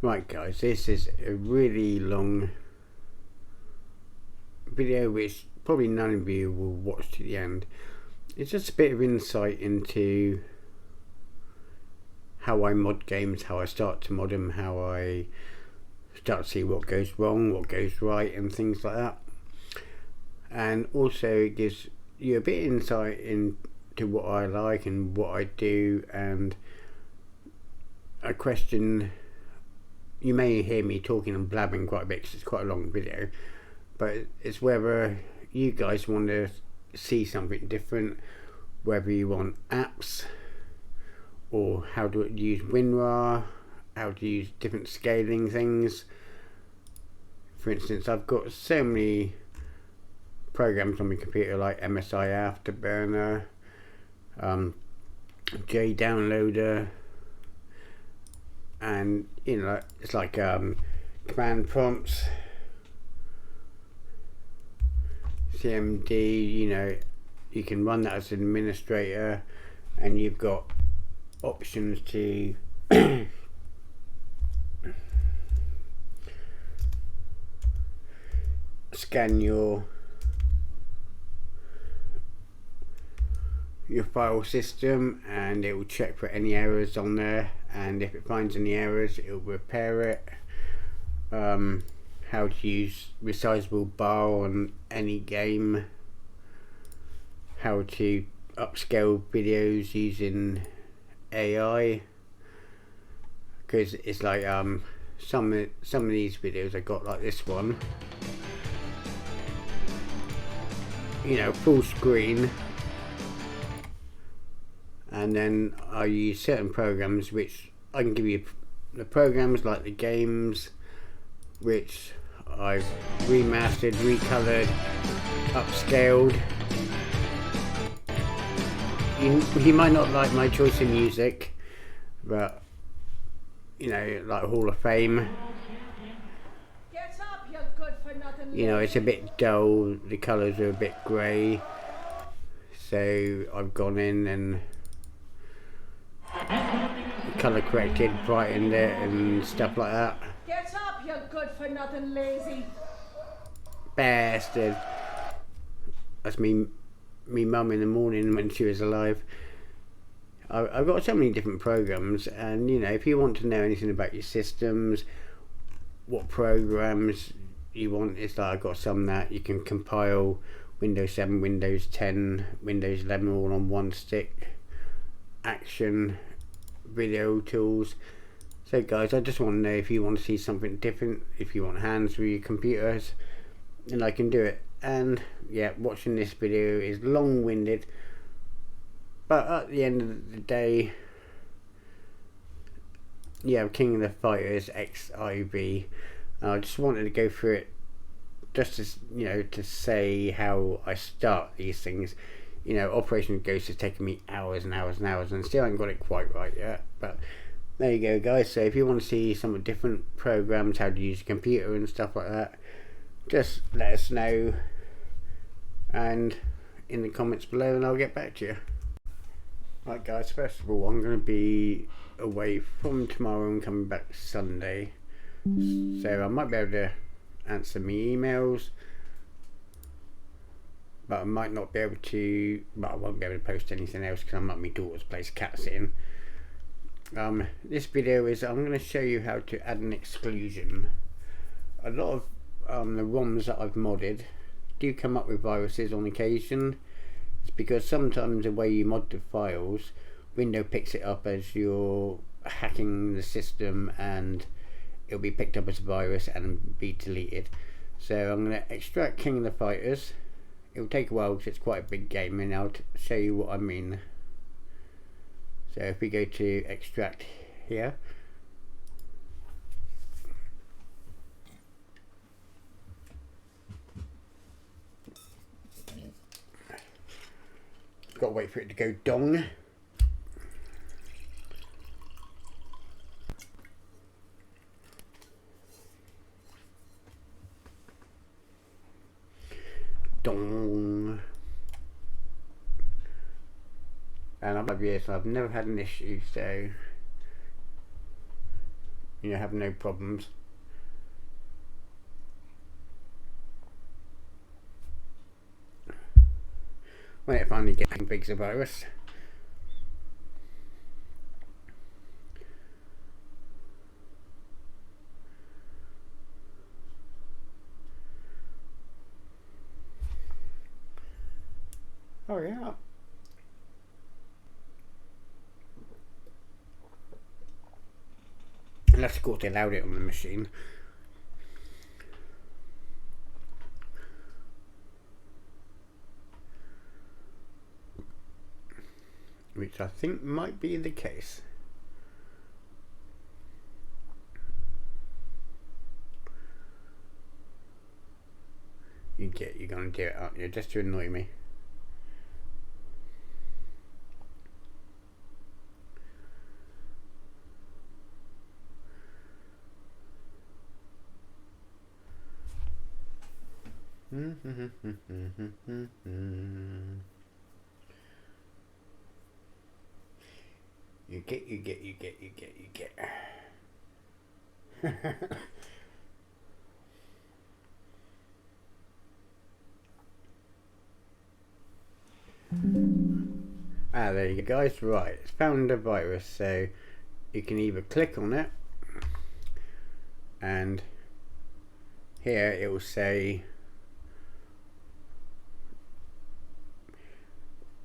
Right guys, this is a really long video which probably none of you will watch to the end. It's just a bit of insight into how I mod games, how I start to mod them, how I start to see what goes wrong, what goes right and things like that. And also it gives you a bit of insight into what I like and what I do, and a question. You may hear me talking and blabbing quite a bit because it's quite a long video, but it's whether you guys want to see something different, whether you want apps or how to use WinRAR, how to use different scaling things. For instance, I've got so many programs on my computer like MSI Afterburner, JDownloader, and you know, it's like command prompts, CMD. You know, you can run that as an administrator, and you've got options to scan your file system, and it will check for any errors on there, and if it finds any errors it will repair it. How to use resizable bar on any game, how to upscale videos using AI, because it's like some of these videos I got, like this one, you know, full screen, and then I use certain programs which I can give you the programs like the games which I've remastered, recolored, upscaled. You might not like my choice of music, but you know, like Hall of Fame, Get up, you good for nothing. You know, it's a bit dull, the colours are a bit grey, so I've gone in and colour corrected, brightened it and stuff like that. Get up, you good for nothing lazy. Bastard. That's me mum in the morning when she was alive. I've got so many different programs, and you know, if you want to know anything about your systems, what programs you want, it's like I've got some that you can compile Windows 7, Windows 10, Windows 11 all on one stick, action, video tools. So guys, I just want to know if you want to see something different, if you want hands through your computers, and I can do it. And yeah, watching this video is long-winded, but at the end of the day, yeah, King of the Fighters XIV. I just wanted to go through it just as, you know, to say how I start these things. You know, Operation Ghost has taken me hours and hours and hours, and still I haven't got it quite right yet, but there you go guys. So if you want to see some different programs, how to use a computer and stuff like that, just let us know and in the comments below, and I'll get back to you. Right guys, first of all, I'm going to be away from tomorrow and coming back Sunday, so I might be able to answer my emails, but I might not be able to, but I won't be able to post anything else because I'm at my daughter's place cat sitting. This video is, I'm going to show you how to add an exclusion. A lot of the ROMs that I've modded do come up with viruses on occasion. It's because sometimes the way you mod the files, Windows picks it up as you're hacking the system, and it'll be picked up as a virus and be deleted. So I'm going to extract King of the Fighters. It'll take a while because it's quite a big game, and I'll show you what I mean. So if we go to extract here, got to wait for it to go dong. Dong. And I've had years, so I've never had an issue, so you have no problems. When it finally gets configs a virus. Oh yeah. Unless of course they allowed it on the machine. Which I think might be the case. You're gonna do it, aren't you? Just to annoy me. You get. There you go, guys. Right, it's found a virus, so you can either click on it, and here it will say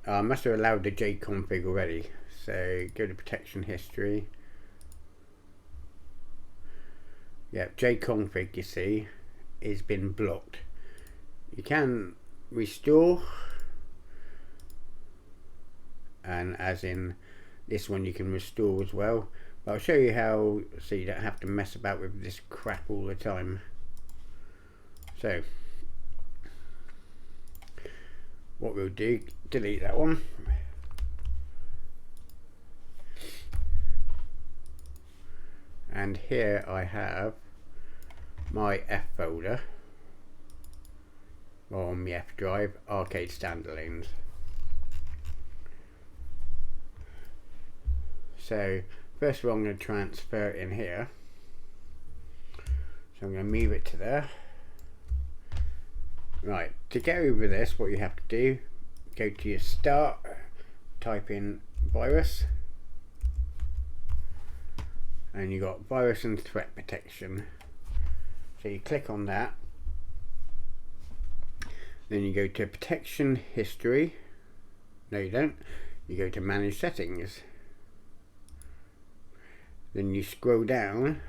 I must have allowed the jconfig already, so go to protection history. Yep, jconfig, you see, has been blocked. You can restore, and as in this one you can restore as well, but I'll show you how, so you don't have to mess about with this crap all the time. So what we'll do, delete that one, and here I have my F folder on the F drive, arcade standalones. So first of all I'm going to transfer it in here, so I'm going to move it to there. Right, to get over this, what you have to do, go to your start, type in virus, and you got virus and threat protection. So you click on that, then you go to protection history. No, you don't. You go to manage settings, then you scroll down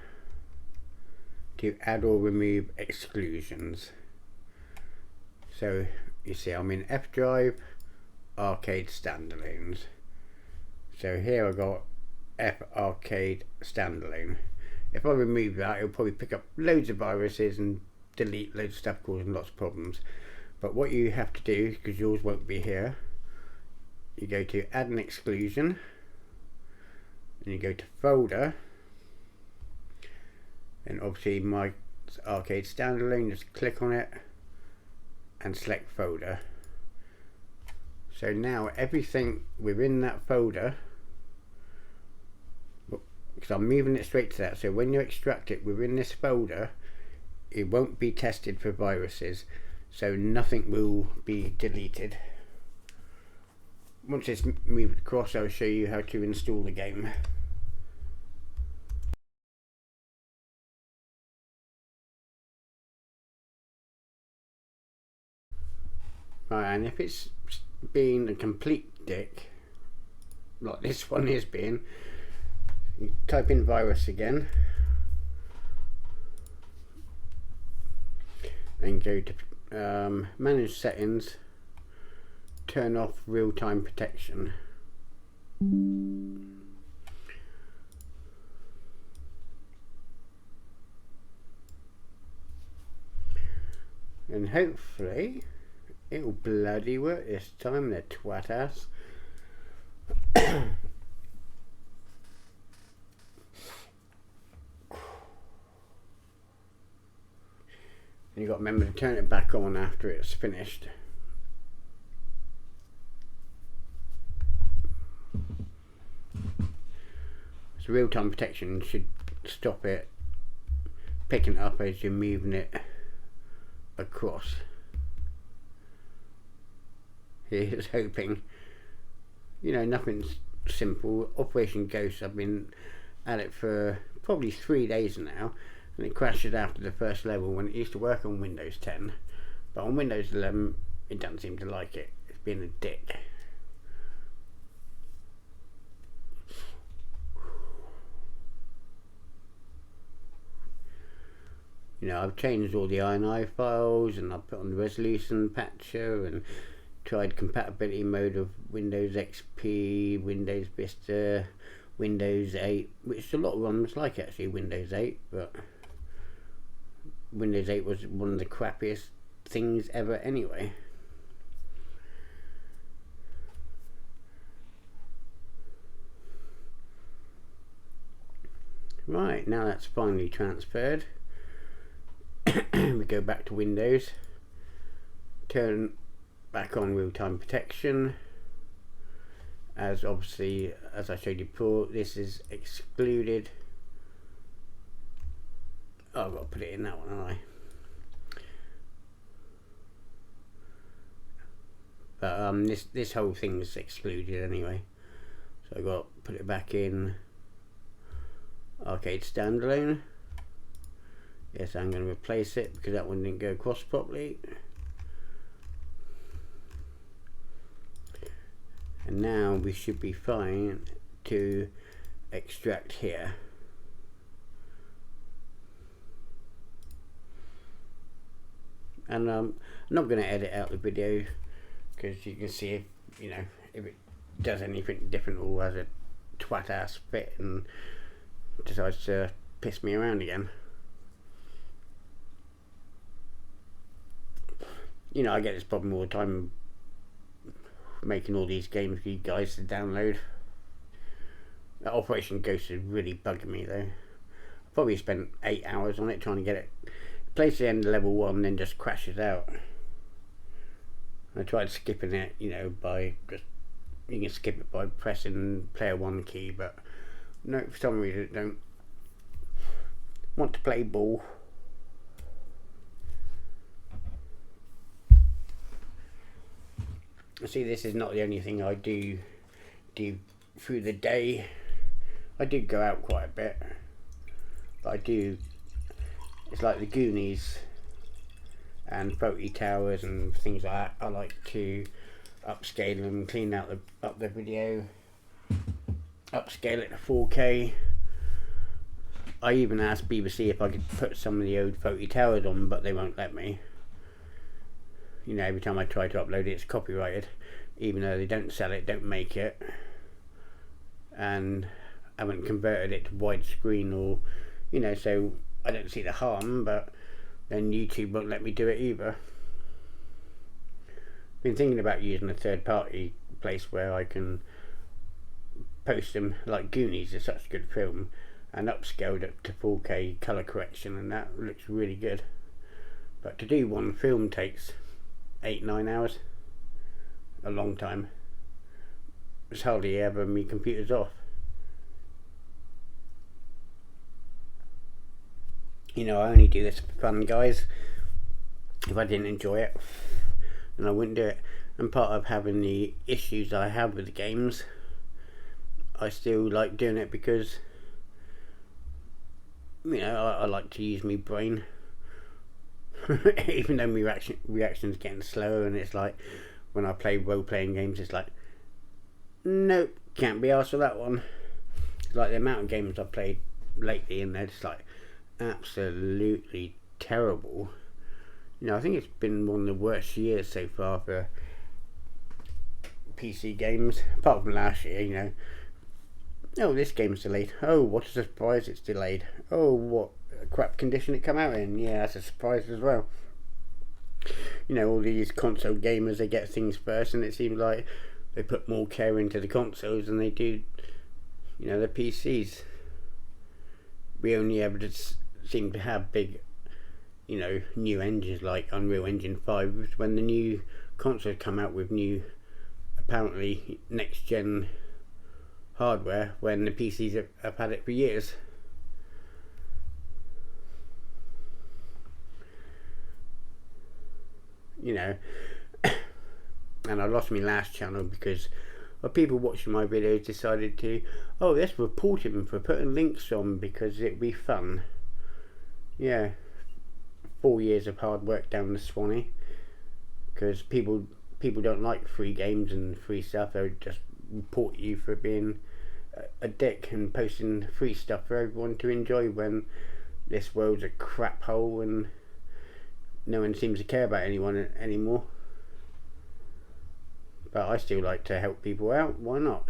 to add or remove exclusions. So you see I'm in F drive, arcade standalones. So here I got F arcade standalone. If I remove that, it'll probably pick up loads of viruses and delete loads of stuff, causing lots of problems. But what you have to do, because yours won't be here, you go to add an exclusion, and you go to folder, and obviously my arcade standalone, just click on it and select folder. So now everything within that folder, because I'm moving it straight to that, so when you extract it within this folder, it won't be tested for viruses, so nothing will be deleted. Once it's moved across, I'll show you how to install the game. Right, and if it's being a complete dick, like this one is being, you type in virus again, and go to manage settings, turn off real-time protection. And hopefully it'll bloody work this time, the twat ass. You got to remember to turn it back on after it's finished. So real-time protection should stop it picking it up as you're moving it across. Here's hoping. You know, nothing's simple. Operation Ghost, I've been at it for probably 3 days now, and it crashes after the first level when it used to work on Windows 10. But on Windows 11, it doesn't seem to like it. It's being a dick. You know, I've changed all the INI files, and I've put on the resolution patcher, and tried compatibility mode of Windows XP, Windows Vista, Windows 8, which a lot of ROMs like actually Windows 8, but Windows 8 was one of the crappiest things ever anyway. Right, now that's finally transferred. We go back to Windows, turn back on real-time protection, as obviously, as I showed you before, this is excluded. Oh, I've got to put it in that one, haven't I? But this whole thing is excluded anyway, so I've got to put it back in arcade standalone. Yes, I'm going to replace it because that one didn't go across properly. And now we should be fine to extract here. And I'm not going to edit out the video because you can see if, you know, if it does anything different or has a twat ass fit and decides to piss me around again. You know, I get this problem all the time making all these games for you guys to download. That Operation Ghost is really bugging me though. I probably spent 8 hours on it trying to get it. It plays to the end of level 1 then just crashes out. I tried skipping it, you know, by just, you can skip it by pressing player 1 key, but no, for some reason I don't want to play ball. See, this is not the only thing I do through the day. I do go out quite a bit, but I do, it's like the Goonies and Faulty Towers and things like that. I like to upscale them, clean out up the video, upscale it to 4K. I even asked BBC if I could put some of the old Faulty Towers on, but they won't let me. You know, every time I try to upload it, it's copyrighted, even though they don't sell it, don't make it, and haven't converted it to widescreen, or, you know, so I don't see the harm, but then YouTube won't let me do it either. Been thinking about using a third-party place where I can post them, like Goonies is such a good film, and upscaled it to 4K colour correction, and that looks really good. But to do one film takes 8-9 hours, a long time. It's hardly ever my computer's off. You know, I only do this for fun, guys. If I didn't enjoy it, then I wouldn't do it. And part of having the issues I have with the games, I still like doing it because, you know, I like to use my brain. Even though my reaction's getting slower, and it's like when I play role-playing games, it's like, nope, can't be asked for that one. It's like the amount of games I've played lately, and they're just like absolutely terrible. You know, I think it's been one of the worst years so far for PC games, apart from last year. You know, oh, this game's delayed. Oh, what a surprise, it's delayed. Oh, what crap condition it come out in. Yeah, that's a surprise as well. You know, all these console gamers, they get things first, and it seems like they put more care into the consoles than they do, you know, the PCs. We only ever just seem to have big, you know, new engines like Unreal Engine 5 when the new consoles come out with new, apparently next gen hardware, when the PCs have had it for years. you know. And I lost my last channel because of people watching my videos decided to, oh, let's report him for putting links on because it'd be fun. Yeah, 4 years of hard work down the Swanee, because people don't like free games and free stuff. They'll just report you for being a dick and posting free stuff for everyone to enjoy when this world's a crap hole and no one seems to care about anyone anymore. But I still like to help people out. Why not?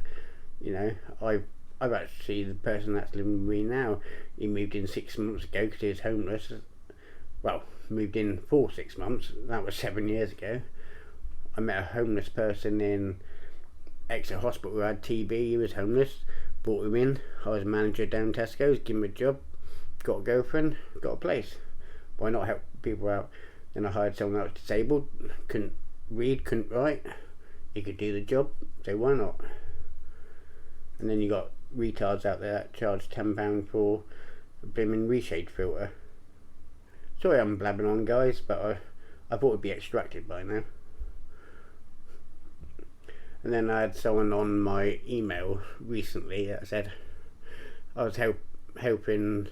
You know, I've actually, the person that's living with me now, he moved in 6 months ago because he was homeless. Well, moved in for 6 months. That was 7 years ago. I met a homeless person in Exeter Hospital who had TB. He was homeless. Brought him in. I was manager down Tesco's. Give him a job. Got a girlfriend. Got a place. Why not help people out? Then I hired someone that was disabled. Couldn't read, couldn't write. He could do the job, so why not? And then you got retards out there that charge £10 for a blimmin' reshade filter. Sorry I'm blabbing on, guys, but I thought it'd be extracted by now. And then I had someone on my email recently that said I was helping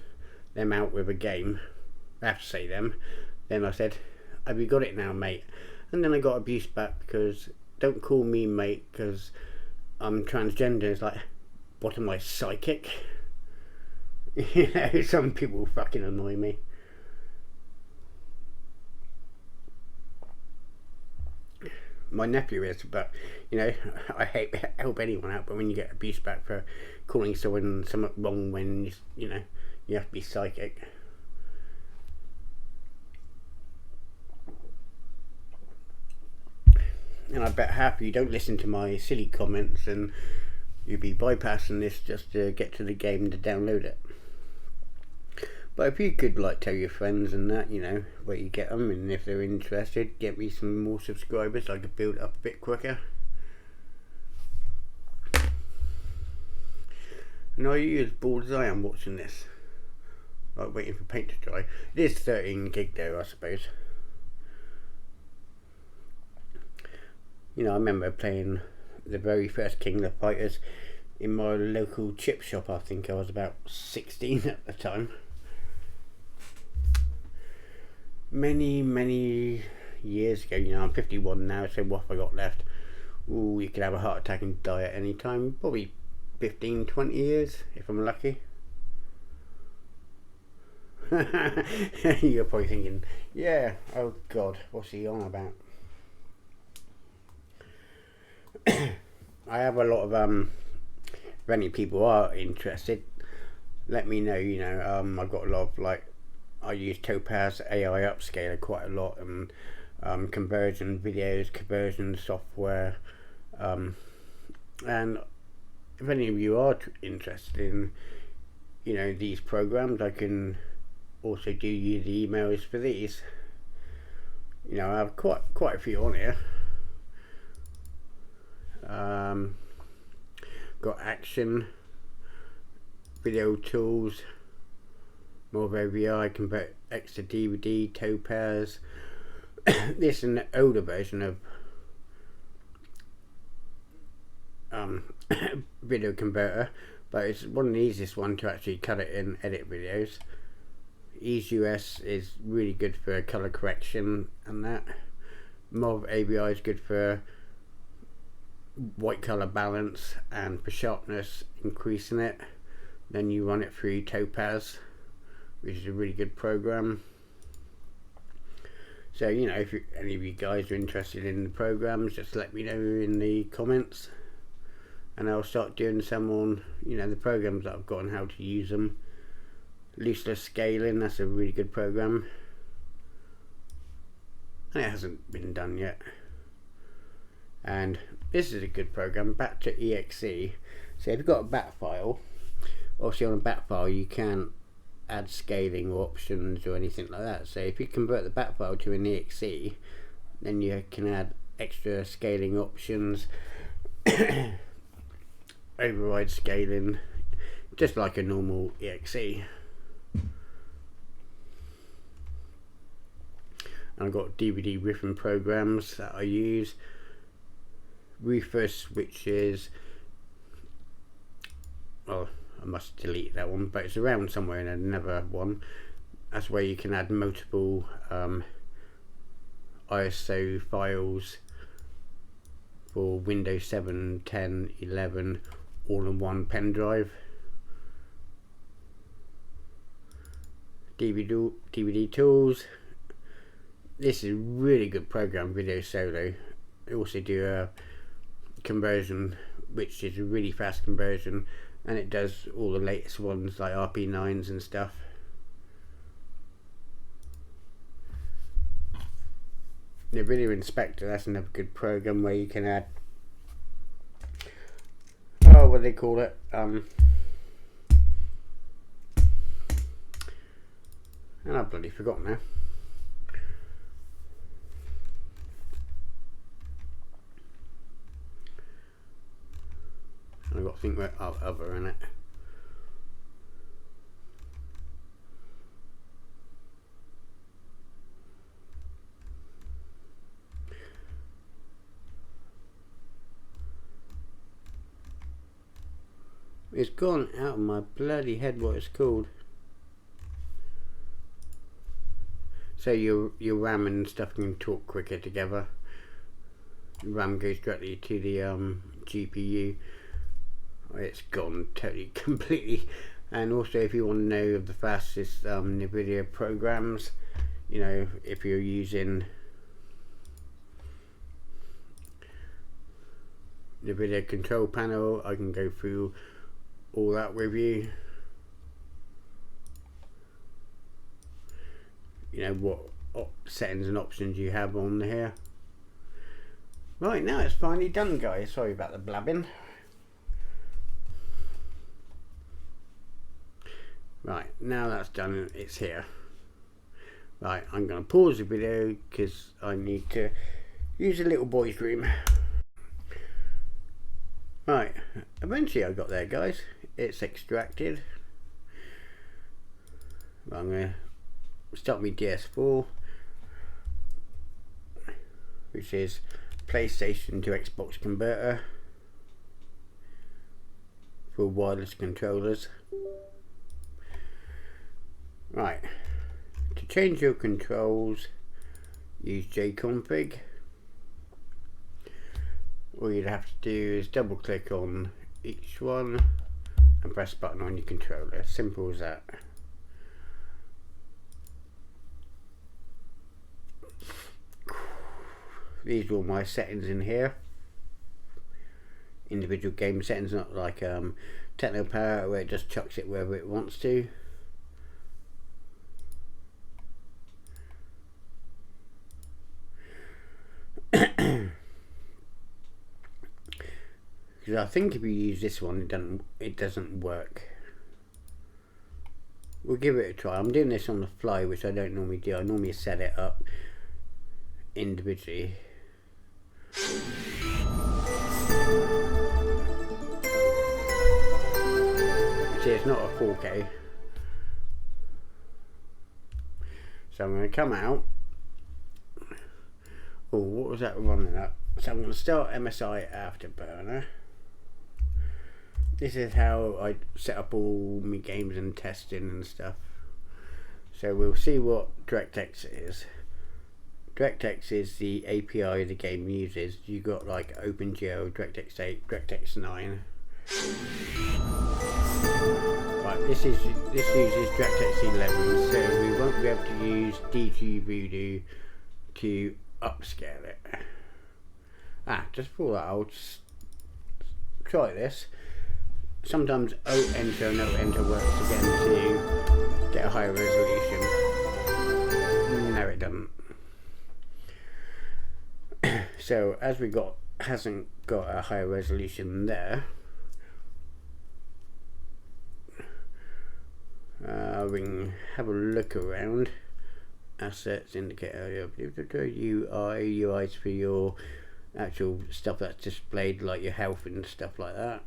them out with a game. I have to say them. Then I said, have you got it now, mate? And then I got abuse back because, don't call me mate because I'm transgender. It's like, what am I, psychic? You know, some people fucking annoy me. My nephew is, but you know, I hate help anyone out, but when you get abuse back for calling someone something wrong when you know you have to be psychic. And I bet half of you don't listen to my silly comments and you'll be bypassing this just to get to the game to download it. But if you could like tell your friends and that, you know, where you get them, and if they're interested, get me some more subscribers so I could build it up a bit quicker. And are you as bored as I am watching this? Like waiting for paint to dry. It is 13 gig though, I suppose. You know, I remember playing the very first King of Fighters in my local chip shop. I think I was about 16 at the time. Many years ago. You know, I'm 51 now, so what have I got left? Ooh, you could have a heart attack and die at any time. Probably 15-20 years if I'm lucky. You're probably thinking, yeah, oh god, what's he on about? I have a lot of if any people are interested, let me know. You know, I've got a lot of, like, I use Topaz AI upscaler quite a lot, and conversion videos, conversion software, and if any of you are interested in, you know, these programs, I can also do you the emails for these. You know, I have quite a few on here. Got action, video tools, more of AVI, convert X to DVD, Topaz. This is an older version of video converter, but it's one of the easiest one to actually cut it and edit videos. EaseUS is really good for color correction and that. Mov AVI is good for white color balance and for sharpness, increasing it. Then you run it through Topaz, which is a really good program. So, you know, if any of you guys are interested in the programs, just let me know in the comments, and I'll start doing some on, you know, the programs that I've got and how to use them. Looseless scaling, that's a really good program, and it hasn't been done yet. And this is a good program, back to exe. So if you've got a bat file, obviously on a bat file you can't add scaling or options or anything like that. So if you convert the bat file to an exe, then you can add extra scaling options, override scaling, just like a normal exe. and I've got DVD riffing programs that I use. Reverse switches, well, I must delete that one, but it's around somewhere in another one. That's where you can add multiple ISO files for Windows 7, 10, 11 all in one pen drive. DVD tools. This is a really good program, Video Solo. They also do a conversion, which is a really fast conversion, and it does all the latest ones like RP9s and stuff. The Video Inspector, that's another good program where you can add, oh, what do they call it? And I've bloody forgotten now. I've got to think about other in it. It's gone out of my bloody head what it's called. So your RAM and stuff can talk quicker together. RAM goes directly to the GPU. It's gone totally completely. And also, if you want to know of the fastest NVIDIA programs, you know, if you're using NVIDIA control panel, I can go through all that with you. You know what settings and options you have on here. Right, now it's finally done, guys. Sorry about the blabbing. Right, now that's done, it's here. Right, I'm going to pause the video because I need to use a little boy's room. Right, eventually I got there, guys. It's extracted. I'm going to start my DS4, which is PlayStation to Xbox converter for wireless controllers. Right, to change your controls, use jconfig. All you'd have to do is double click on each one and press a button on your controller. Simple as that. These are all my settings in here. Individual game settings, not like Teknoparrot where it just chucks it wherever it wants to. Because I think if you use this one, it doesn't work. We'll give it a try. I'm doing this on the fly, which I don't normally do. I normally set it up individually. See, it's not a 4K. So I'm going to come out. Oh, what was that running at? So I'm going to start MSI Afterburner. This is how I set up all my games and testing and stuff. So we'll see what DirectX is. DirectX is the API the game uses. You got like OpenGL, DirectX 8, DirectX 9. Right, this uses DirectX 11, so we won't be able to use DG Voodoo to upscale it. Just for that, I'll just try this. Sometimes O enter and O enter works again to get a higher resolution. No, it doesn't. So as hasn't got a higher resolution there, we can have a look around. Assets, indicator, UIs for your actual stuff that's displayed, like your health and stuff like that.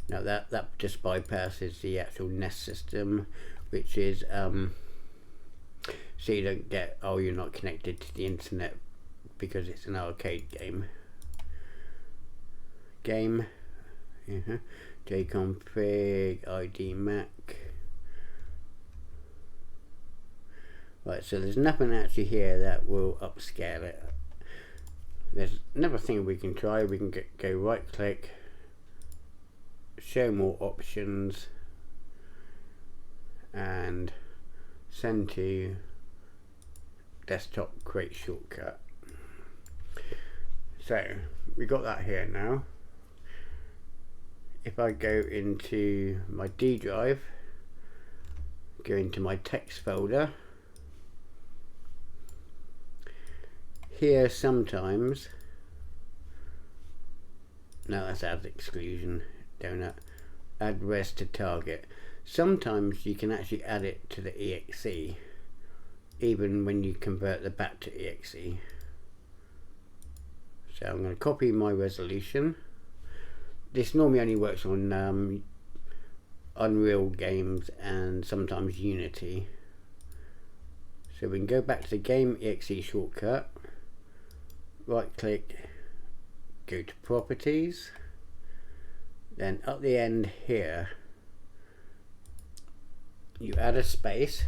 Now that just bypasses the actual Nest system, which is so you don't get, oh, you're not connected to the internet because it's an arcade game. Jconfig ID Mac. Right, so there's nothing actually here that will upscale it. There's another thing we can try. We can go right click, show more options, and send to desktop create shortcut. So we got that here now. If I go into my D drive, go into my text folder, here sometimes, no, that's add exclusion, donut, add res to target. Sometimes you can actually add it to the exe, even when you convert the bat to exe. So I'm going to copy my resolution. This normally only works on Unreal games and sometimes Unity. So we can go back to the game exe shortcut, right click, go to properties, then up the end here you add a space,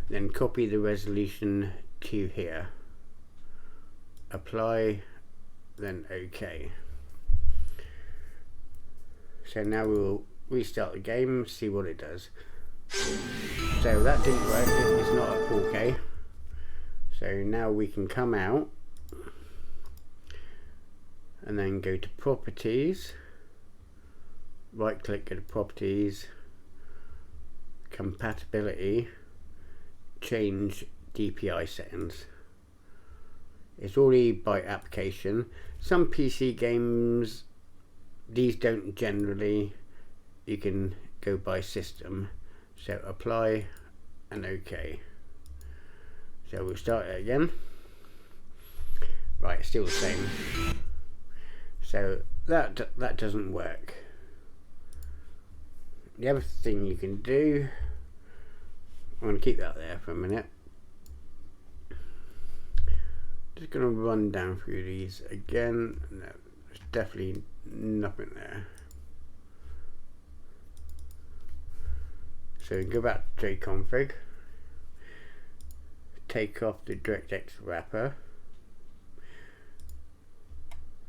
then copy the resolution to here, apply, then OK. So now we'll restart the game, see what it does. So that didn't work, it's not at 4K. So now we can come out and then go to properties, right click, go to properties, compatibility, change DPI settings. It's already by application. Some PC games, these don't generally. You can go by system. So apply and OK. So we'll start it again. Right, still the same. So that doesn't work. The other thing you can do, I'm going to keep that there for a minute. Just going to run down through these again. No, there's definitely nothing there. So go back to jconfig, take off the DirectX wrapper.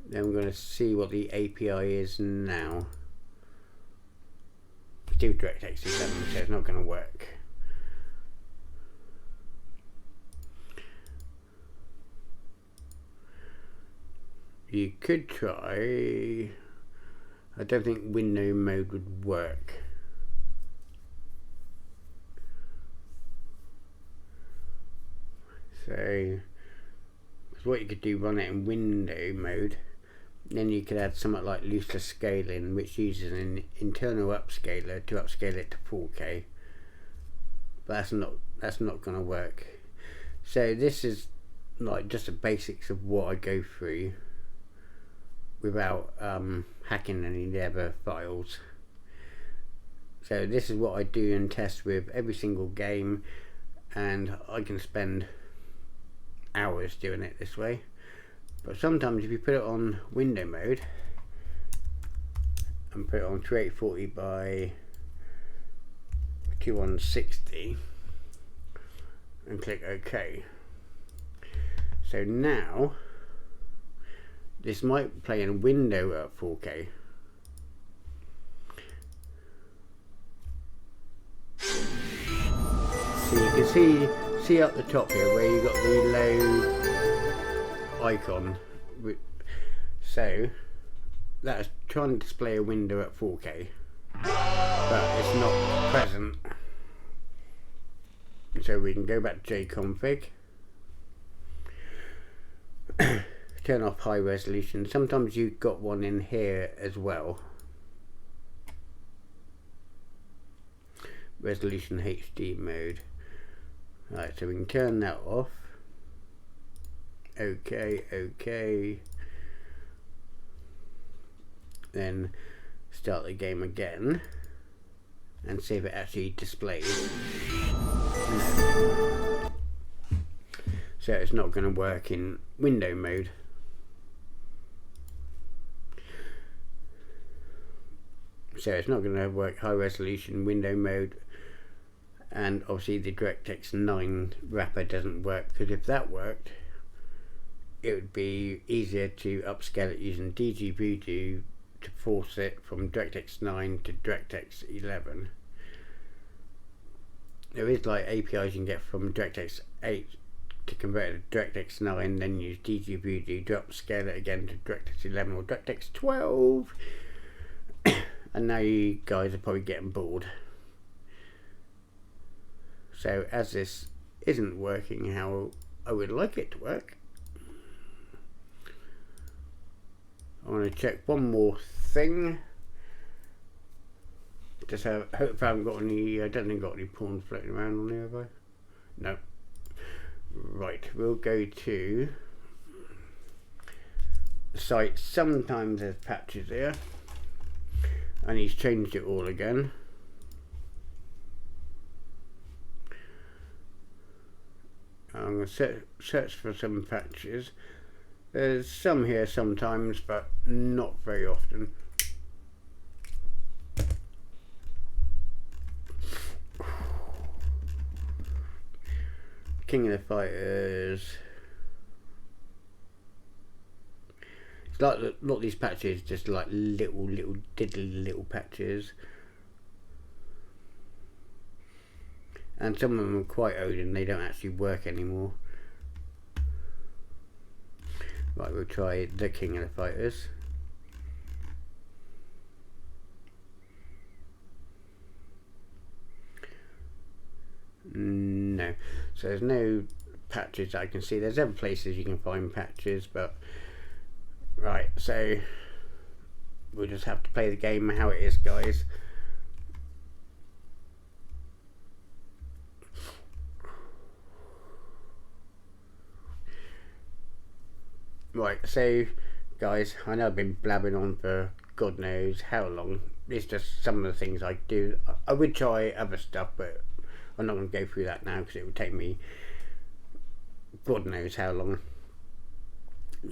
Then we're going to see what the API is now. Still DirectX 11, so it's not going to work. You could try, I don't think window mode would work. So what you could do, run it in window mode, then you could add something like looseless scaling, which uses an internal upscaler to upscale it to 4K. But that's not going to work. So this is like just the basics of what I go through without hacking any of the other files. So this is what I do and test with every single game, and I can spend hours doing it this way. But sometimes if you put it on window mode and put it on 2840 by 2160 and click OK, so now this might play in window at 4K. So you can see up the top here where you got the low icon. So that's trying to display a window at 4K, but it's not present. So we can go back to jconfig, turn off high resolution. Sometimes you've got one in here as well. Resolution HD mode. Right, so we can turn that off. OK, OK. Then start the game again and see if it actually displays. So it's not going to work in window mode. So it's not going to work high resolution window mode, and obviously the DirectX 9 wrapper doesn't work, because if that worked it would be easier to upscale it using dgvoodoo to force it from DirectX 9 to DirectX 11. There is like APIs you can get from DirectX 8 to convert it to DirectX 9, then use dgvoodoo to upscale it again to DirectX 11 or DirectX 12. And now you guys are probably getting bored. So as this isn't working how I would like it to work, I want to check one more thing. Just hope I haven't got any, I don't think I've got any pawns floating around on here, have I? No. Right, we'll go to the site. Sometimes there's patches here, and he's changed it all again. I'm going to search for some patches. There's some here sometimes, but not very often. King of the Fighters. It's like a lot of these patches, just like little diddly little patches. And some of them are quite old and they don't actually work anymore. Right, we'll try the King of the Fighters. No, so there's no patches I can see. There's other places you can find patches, but right, so we'll just have to play the game how it is, guys. Right, so guys, I know I've been blabbing on for God knows how long. It's just some of the things I do. I would try other stuff, but I'm not going to go through that now because it would take me God knows how long.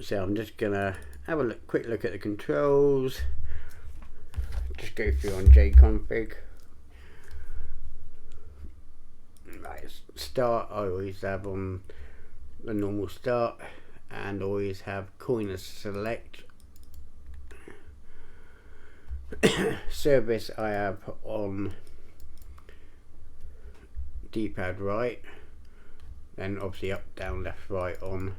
So I'm just going to have a quick look at the controls. Just go through on jconfig. Right, start I always have on the normal start, and always have coin as select. Service I have on D-pad right, then obviously up, down, left, right on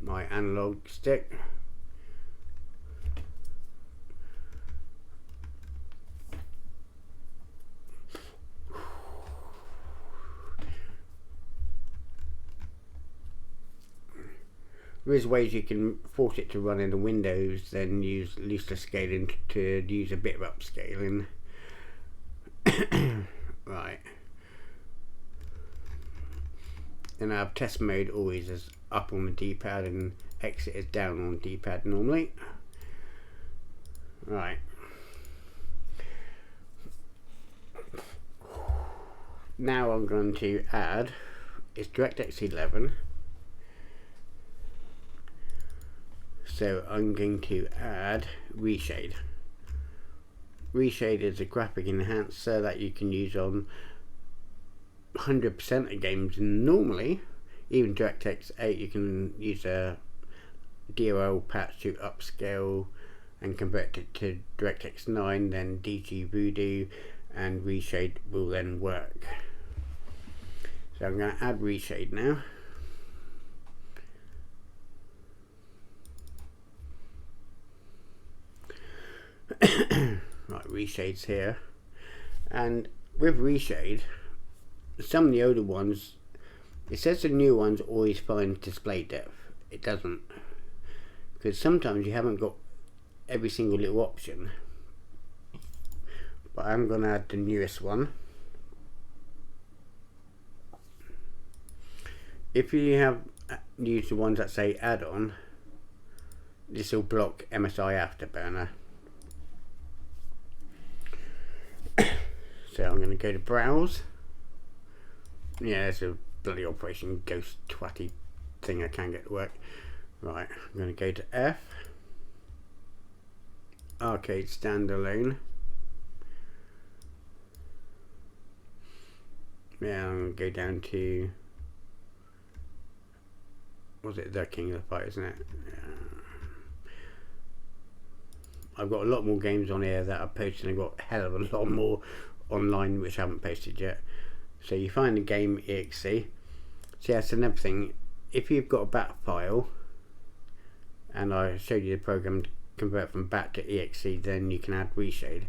my analog stick. There is ways you can force it to run in the Windows, then use looser scaling to use a bit of upscaling. Right. Then I have test mode always as up on the D-pad and exit is down on D-pad normally. Right. Now I'm going to add, it's DirectX 11. So I'm going to add reshade. Reshade is a graphic enhancer that you can use on 100% of games. Normally, even DirectX 8, you can use a DLL patch to upscale and convert it to DirectX 9, then dgvoodoo, and reshade will then work. So I'm going to add reshade now. Right, reshade's here, and with reshade, some of the older ones, it says the new ones always find display depth. It doesn't, because sometimes you haven't got every single little option. But I'm going to add the newest one. If you have used the ones that say add-on, this will block MSI Afterburner. So I'm going to go to browse. Yeah, it's a bloody Operation Ghost twatty thing I can't get to work. Right, I'm going to go to F. Arcade Standalone. Yeah, I'm going to go down to, was it the King of the Fight, isn't it? Yeah. I've got a lot more games on here that I've posted, and I've got a hell of a lot more online which I haven't posted yet. So you find the game exe. So that's another thing. If you've got a bat file, and I showed you the program to convert from bat to exe, then you can add reshade.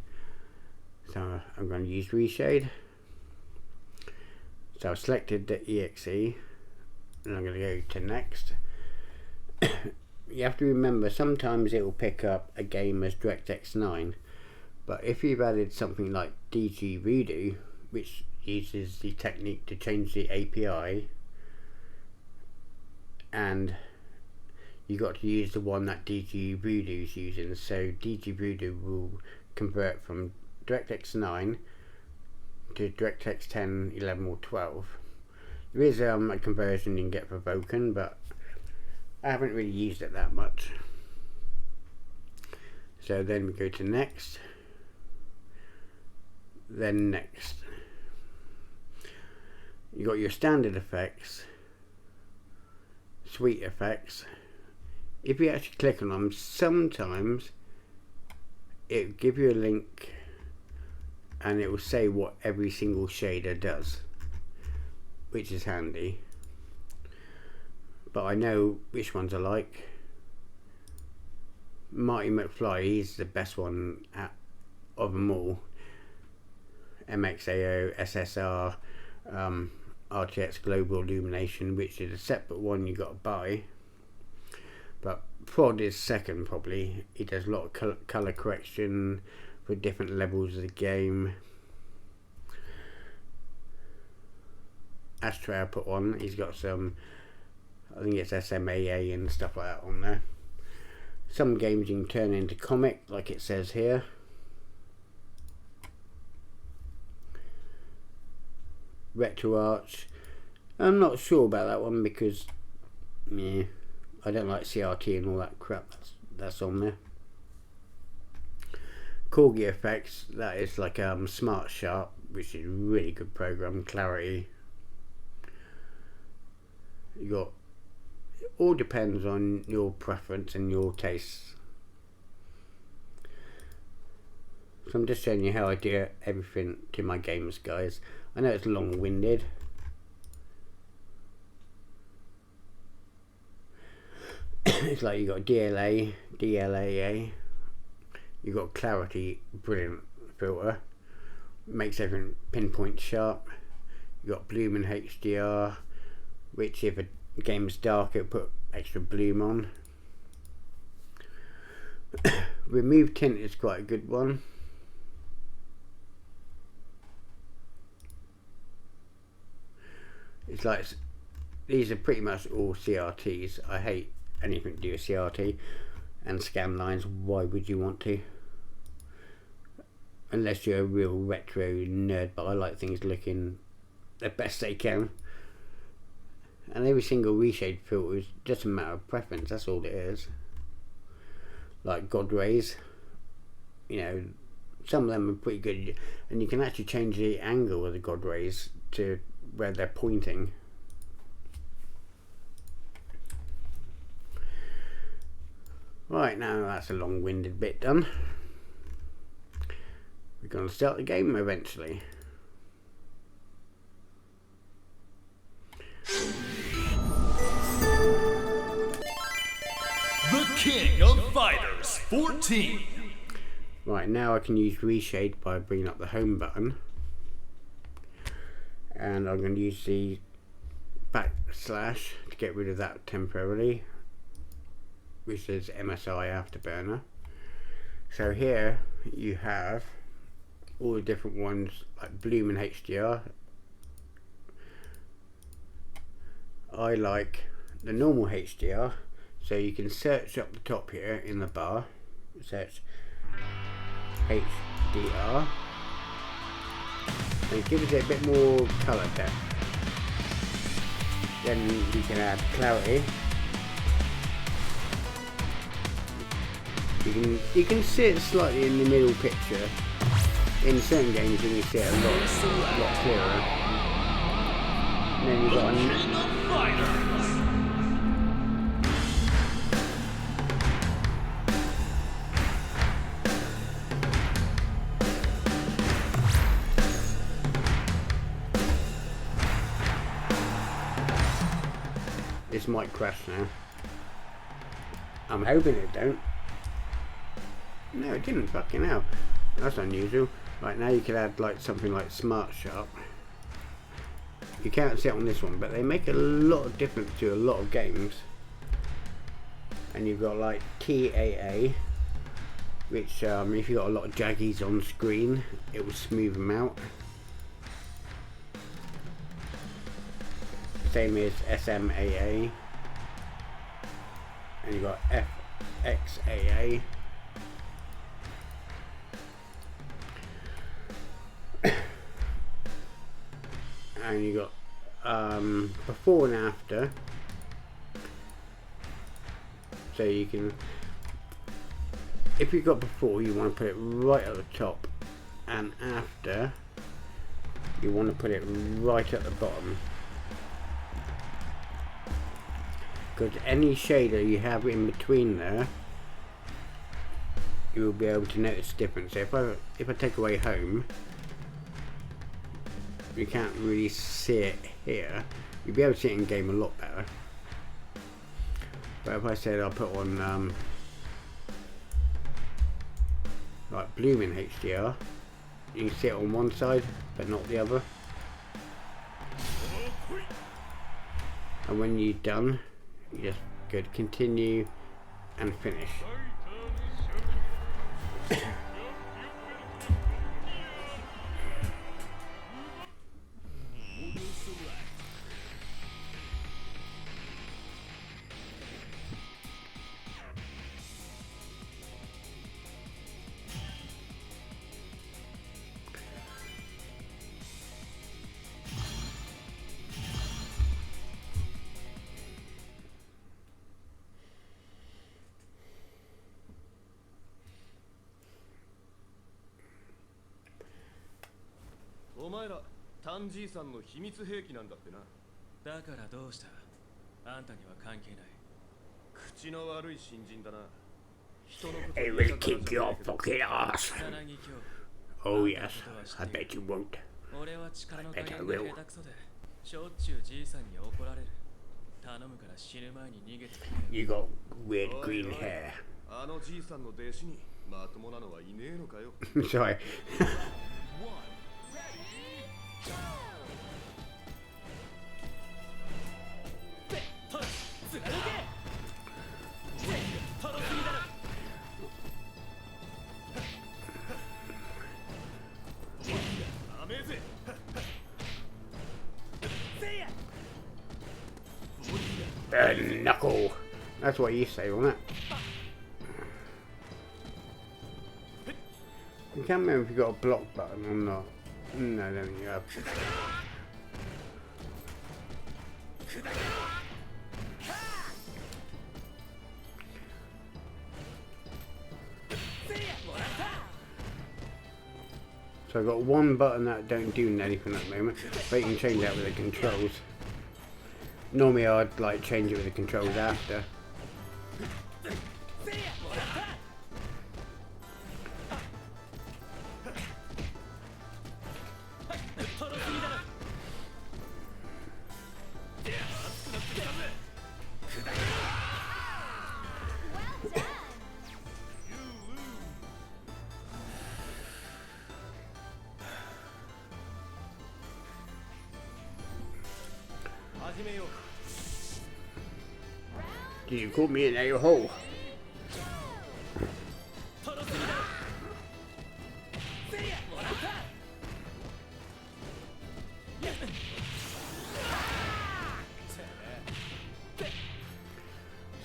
So I'm going to use reshade. So I've selected the exe, and I'm going to go to next. You have to remember, sometimes it will pick up a game as DirectX 9, but if you've added something like DG Voodoo, which uses the technique to change the API, and you got to use the one that DG Voodoo is using, so DG Voodoo will convert from DirectX 9 to DirectX 10, 11 or 12. There is a conversion you can get for Vulkan, but I haven't really used it that much. So then we go to next, then next. You got your standard effects, suite effects. If you actually click on them, sometimes it will give you a link and it will say what every single shader does, which is handy. But I know which ones I like. Marty McFly is the best one of them all. MXAO, SSR, RTX Global Illumination, which is a separate one you got to buy. But Prod is second probably. He does a lot of colour correction for different levels of the game. Ashtray I put on. He's got some, I think it's SMAA and stuff like that on there. Some games you can turn into comic, like it says here. RetroArch. I'm not sure about that one because, yeah, I don't like CRT and all that crap that's on there. Corgi Effects, that is like Smart Sharp, which is a really good program. Clarity. You got, it all depends on your preference and your tastes. So I'm just showing you how I do everything to my games, guys. I know it's long-winded. It's like you got DLA, DLAA. You got clarity, brilliant filter. Makes everything pinpoint sharp. You got bloom and HDR, which if a game's dark, it'll put extra bloom on. Remove tint is quite a good one. It's like, these are pretty much all CRTs. I hate anything to do with CRT and scan lines. Why would you want to? Unless you're a real retro nerd, but I like things looking the best they can. And every single reshade filter is just a matter of preference, that's all it is. Like God Rays, you know, some of them are pretty good, and you can actually change the angle of the God Rays to where they're pointing. Right, now that's a long-winded bit done. We're going to start the game eventually. The King of Fighters 14. Right, now I can use reshade by bringing up the home button. And I'm going to use the backslash to get rid of that temporarily, which is MSI Afterburner. So here you have all the different ones like Bloom and HDR. I like the normal HDR, so you can search up the top here in the bar, search HDR. and it gives it a bit more colour depth. Then you can add clarity. You can see it slightly in the middle picture. In certain games you can see it a lot clearer. And then you've got this might crash now. I'm hoping it don't. No, it didn't. Fucking hell. That's unusual. Right, now you can add like something like Smart Sharp. You can't see it on this one, but they make a lot of difference to a lot of games. And you've got like TAA, which if you've got a lot of jaggies on screen, it will smooth them out. Same as SMAA. And you've got FXAA. And you got before and after, so you can, if you've got before, you want to put it right at the top, and after you want to put it right at the bottom, because any shader you have in between there, you will be able to notice the difference. So if I take away home, you can't really see it here. You'll be able to see it in game a lot better. But if I said I'll put on like blooming HDR, you can see it on one side but not the other. And when you're done, you just go to continue and finish. It will kick your fucking ass. Oh yes, I bet you won't. I bet I will. You got weird green hair. Sorry. Knuckle. That's what you say, wasn't it? You can't remember if you got a block button or not. No, I don't think you have. So I've got one button that don't do anything at the moment, but you can change that with the controls. Normally I'd like change it with the controls after. You caught me in a hole.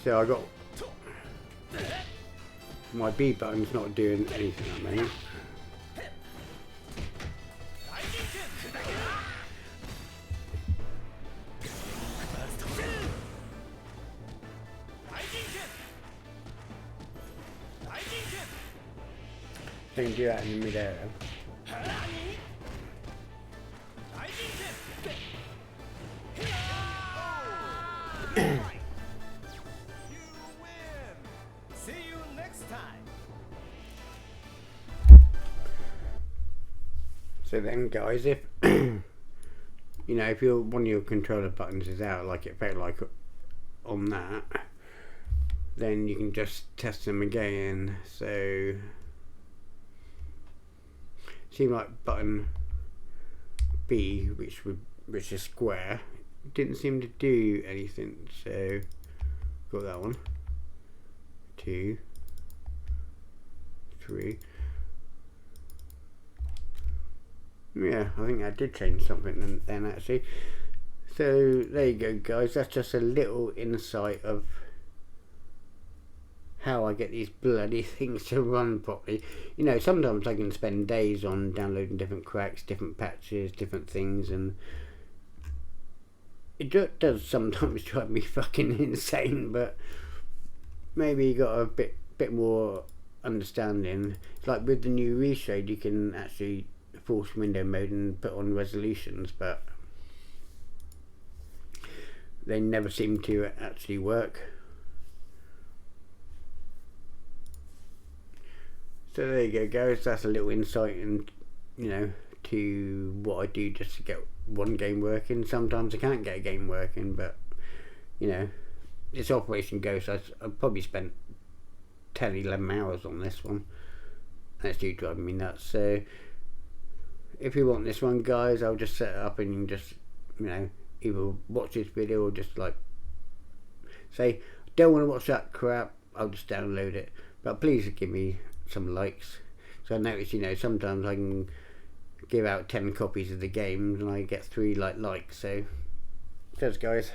So I got my B button's not doing anything at the moment. can do that in mid-air. See you next time. So then, guys, if you know, if one of your controller buttons is out, like it felt like on that, then you can just test them again. So, seemed like button B, which is square, didn't seem to do anything. So, got that one. 2, 3. Yeah, I think I did change something then actually. So there you go, guys. That's just a little insight of how I get these bloody things to run properly. You know, sometimes I can spend days on downloading different cracks, different patches, different things, and it does sometimes drive me fucking insane. But maybe you got a bit more understanding. It's like with the new reshade, you can actually force window mode and put on resolutions, but they never seem to actually work. So there you go, guys. That's a little insight, and you know, to what I do just to get one game working. Sometimes I can't get a game working, but you know, this Operation Ghost, I've probably spent 10-11 hours on this one. That's due driving me nuts. So if you want this one, guys, I'll just set it up and you can just, you know, either watch this video or just like say, don't want to watch that crap, I'll just download it. But please give me some likes. So I notice, you know, sometimes I can give out 10 copies of the game and I get 3 likes. So cheers, guys.